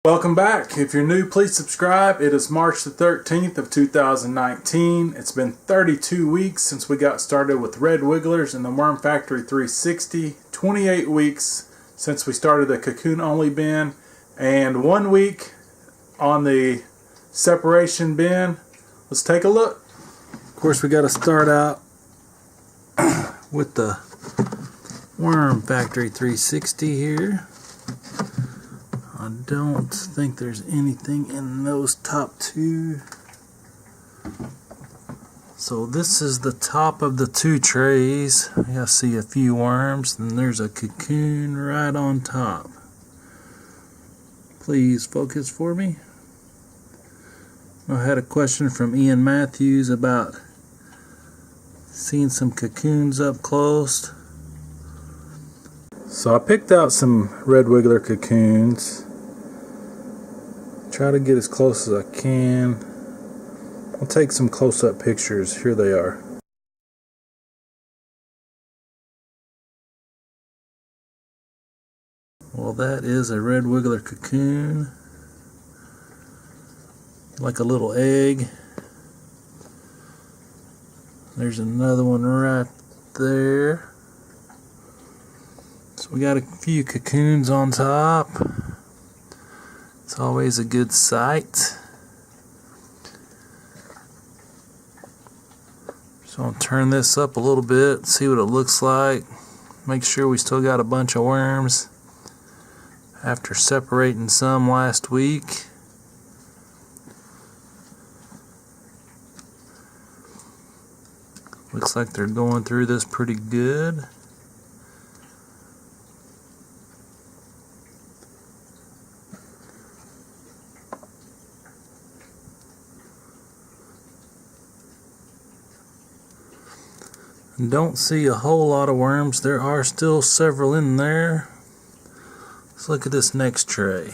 Welcome back. If you're new, please subscribe. It is March the 13th of 2019. It's been 32 weeks since we got started with Red Wigglers in the Worm Factory 360, 28 weeks since we started the cocoon only bin, and 1 week on the separation bin. Let's take a look. Of course, we got to start out with the Worm Factory 360 here. I don't think there's anything in those top two. So this is the top of the two trays. I see a few worms, and there's a cocoon right on top. Please focus for me. I had a question from Ian Matthews about seeing some cocoons up close. So I picked out some red wiggler cocoons. Try to get as close as I can. I'll take some close-up pictures. Here they are. Well, that is a red wiggler cocoon. Like a little egg. There's another one right there. So we got a few cocoons on top. It's always a good sight. So I'll turn this up a little bit, see what it looks like. Make sure we still got a bunch of worms after separating some last week. Looks like they're going through this pretty good. Don't see a whole lot of worms. There are still several in there. Let's look at this next tray.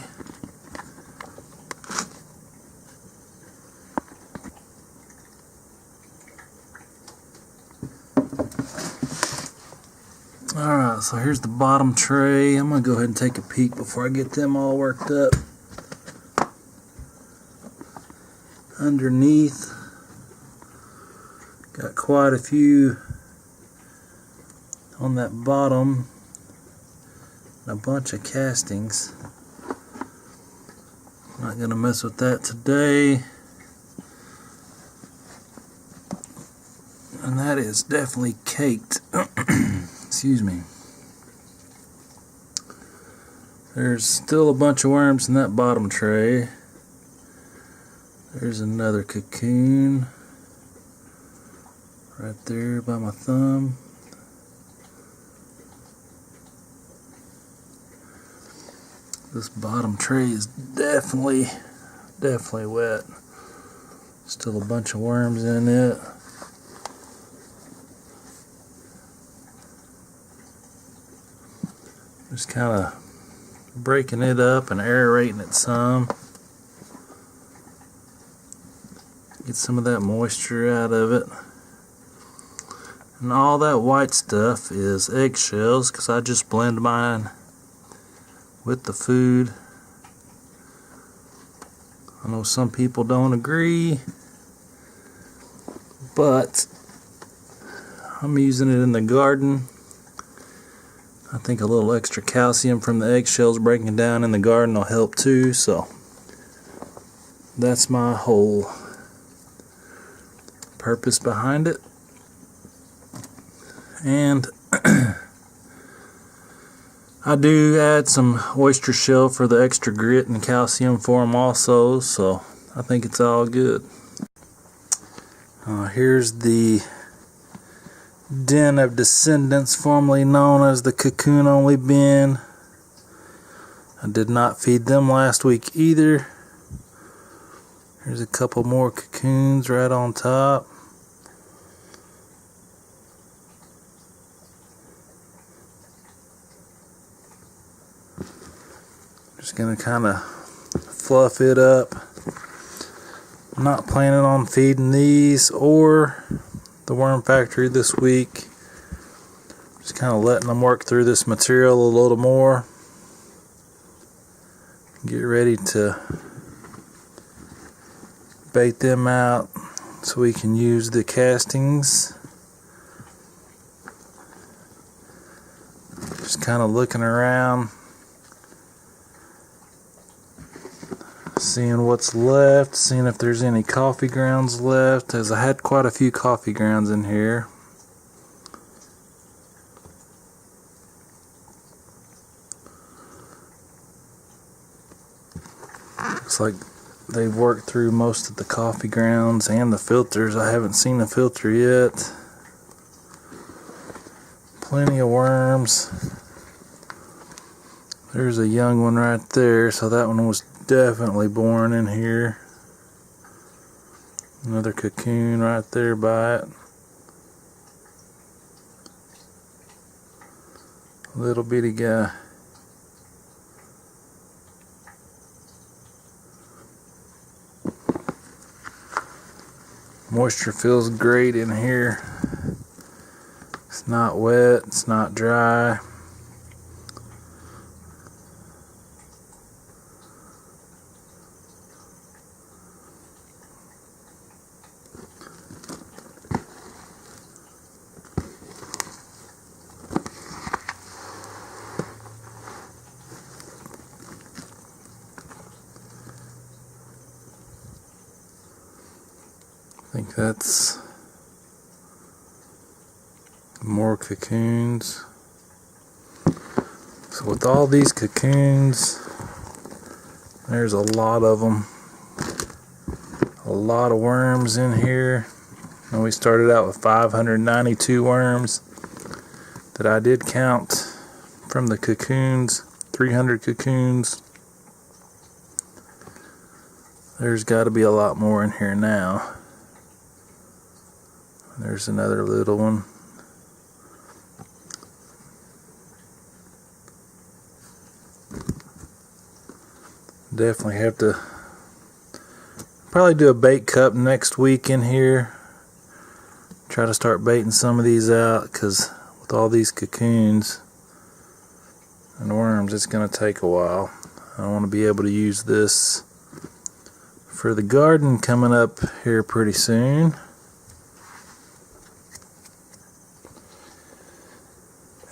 Alright, so here's the bottom tray. I'm going to go ahead and take a peek before I get them all worked up. Underneath, got quite a few on that bottom, a bunch of castings. Not gonna mess with that today. And that is definitely caked. Excuse me. There's still a bunch of worms in that bottom tray. There's another cocoon right there by my thumb. This bottom tray is definitely wet. Still a bunch of worms in it. Just kind of breaking it up and aerating it some. Get some of that moisture out of it. And all that white stuff is eggshells, because I just blend mine with the food. I know some people don't agree, but I'm using it in the garden. I think a little extra calcium from the eggshells breaking down in the garden will help too, so that's my whole purpose behind it. And I do add some oyster shell for the extra grit and calcium for them also, so I think it's all good. Here's the den of descendants, formerly known as the cocoon only bin. I did not feed them last week either. Here's a couple more cocoons right on top. Just gonna kind of fluff it up. I'm not planning on feeding these or the Worm Factory this week. Just kind of letting them work through this material a little more. get ready to bait them out so we can use the castings. Just kind of looking around, seeing what's left, seeing if there's any coffee grounds left, as I had quite a few coffee grounds in here. Looks like they've worked through most of the coffee grounds and the filters. I haven't seen the filter yet. Plenty of worms. There's a young one right there, so that one was definitely born in here. Another cocoon right there by it. Little bitty guy. Moisture feels great in here. It's not wet, it's not dry. I think that's more cocoons. So with all these cocoons, there's a lot of them. A lot of worms in here. And we started out with 592 worms that I did count from the cocoons, 300 cocoons. There's got to be a lot more in here now. There's another little one. Definitely have to probably do a bait cup next week in here. Try to start baiting some of these out, because with all these cocoons and worms, it's going to take a while. I want to be able to use this for the garden coming up here pretty soon.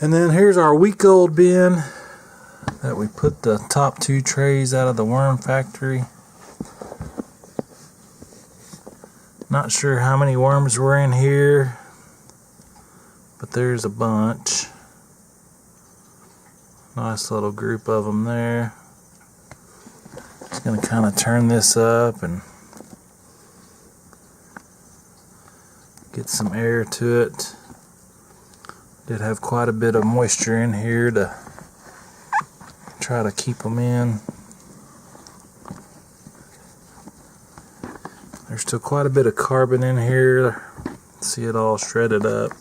And then here's our week-old bin that we put the top 2 trays out of the worm factory. Not sure how many worms were in here, but there's a bunch. Nice little group of them there. Just going to kind of turn this up and get some air to it. Did have quite a bit of moisture in here to try to keep them in. There's still quite a bit of carbon in here. See it all shredded up.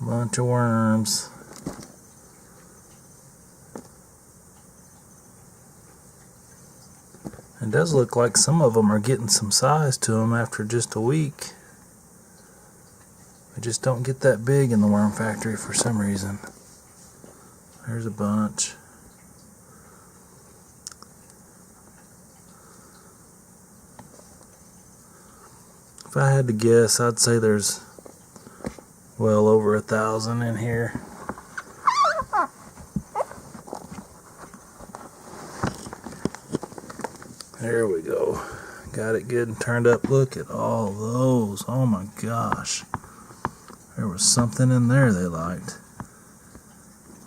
Bunch of worms. It does look like some of them are getting some size to them after just a week. They just don't get that big in the worm factory for some reason. There's a bunch. If I had to guess, I'd say there's well over 1,000 in here. There we go. Got it good and turned up. Look at all those. Oh my gosh. There was something in there they liked.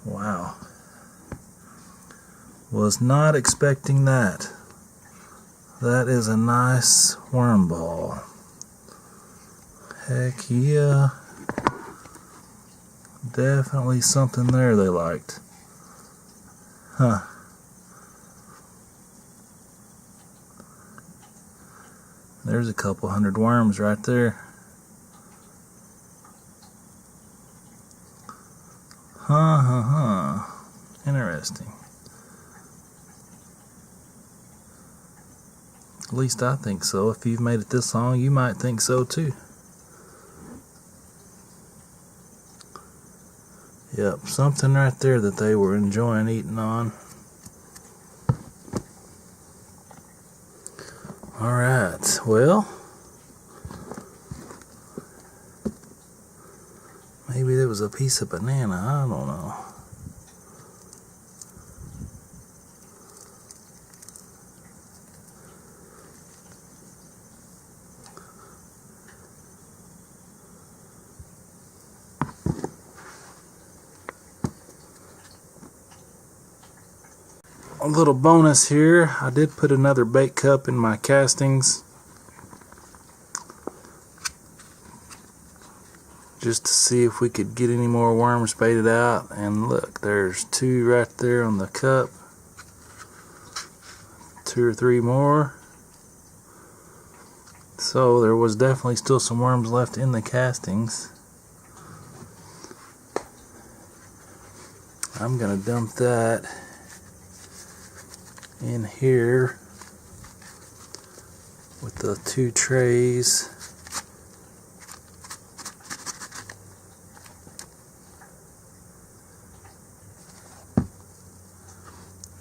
Wow. Was not expecting that. That is a nice worm ball. Heck yeah. Definitely something there they liked. Huh. There's a couple hundred worms right there. Interesting. At least I think so. If you've made it this long, you might think so too. Yep, something right there that they were enjoying eating on. Alright, well, maybe there was a piece of banana, I don't know. A little bonus here, I did put another bait cup in my castings just to see if we could get any more worms baited out, and look, there's 2 right there on the cup, 2 or 3 more, so there was definitely still some worms left in the castings. I'm gonna dump that in here with the 2 trays.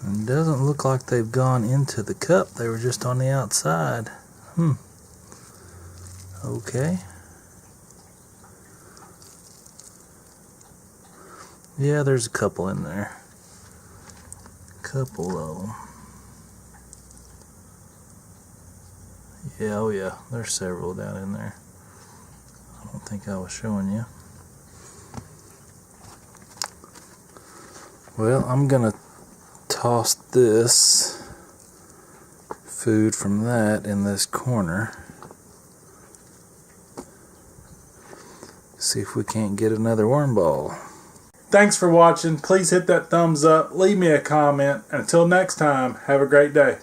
And it doesn't look like they've gone into the cup, they were just on the outside. Okay. Yeah, there's a couple in there. Couple of them. Yeah, oh yeah, there's several down in there. I don't think I was showing you. Well, I'm gonna toss this food from that in this corner. See if we can't get another worm ball. Thanks for watching. Please hit that thumbs up, leave me a comment, and until next time, have a great day.